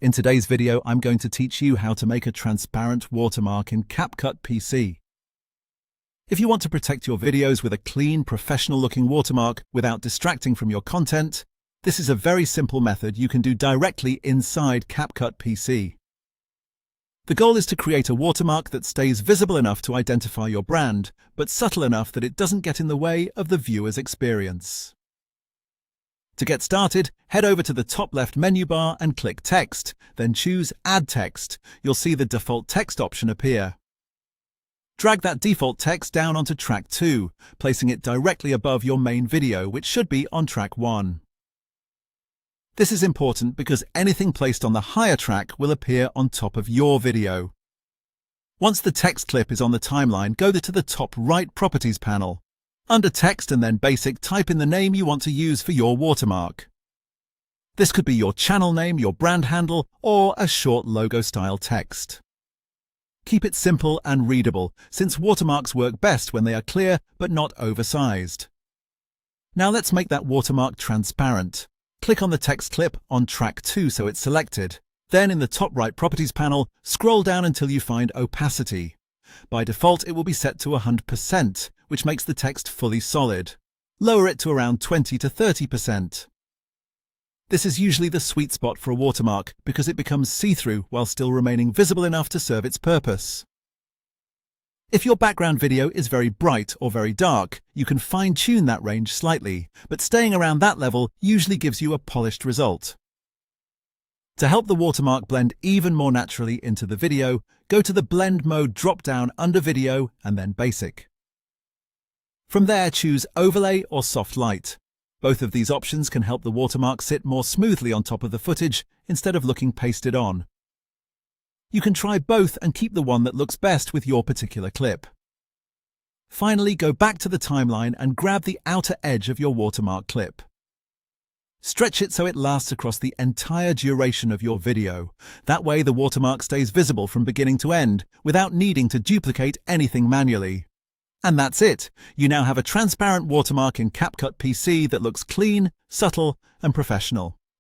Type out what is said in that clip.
In today's video, I'm going to teach you how to make a transparent watermark in CapCut PC. If you want to protect your videos with a clean, professional-looking watermark without distracting from your content, this is a very simple method you can do directly inside CapCut PC. The goal is to create a watermark that stays visible enough to identify your brand, but subtle enough that it doesn't get in the way of the viewer's experience. To get started, head over to the top left menu bar and click Text, then choose Add Text. You'll see the default text option appear. Drag that default text down onto track 2, placing it directly above your main video, which should be on track 1. This is important because anything placed on the higher track will appear on top of your video. Once the text clip is on the timeline, go to the top right Properties panel. Under Text and then Basic, type in the name you want to use for your watermark. This could be your channel name, your brand handle, or a short logo-style text. Keep it simple and readable, since watermarks work best when they are clear but not oversized. Now let's make that watermark transparent. Click on the text clip on track 2 so it's selected. Then in the top right Properties panel, scroll down until you find Opacity. By default, it will be set to 100%, which makes the text fully solid. Lower it to around 20 to 30%. This is usually the sweet spot for a watermark because it becomes see-through while still remaining visible enough to serve its purpose. If your background video is very bright or very dark, you can fine-tune that range slightly, but staying around that level usually gives you a polished result. To help the watermark blend even more naturally into the video, go to the Blend Mode drop-down under Video and then Basic. From there, choose Overlay or Soft Light. Both of these options can help the watermark sit more smoothly on top of the footage instead of looking pasted on. You can try both and keep the one that looks best with your particular clip. Finally, go back to the timeline and grab the outer edge of your watermark clip. Stretch it so it lasts across the entire duration of your video. That way the watermark stays visible from beginning to end without needing to duplicate anything manually. And that's it. You now have a transparent watermark in CapCut PC that looks clean, subtle, and professional.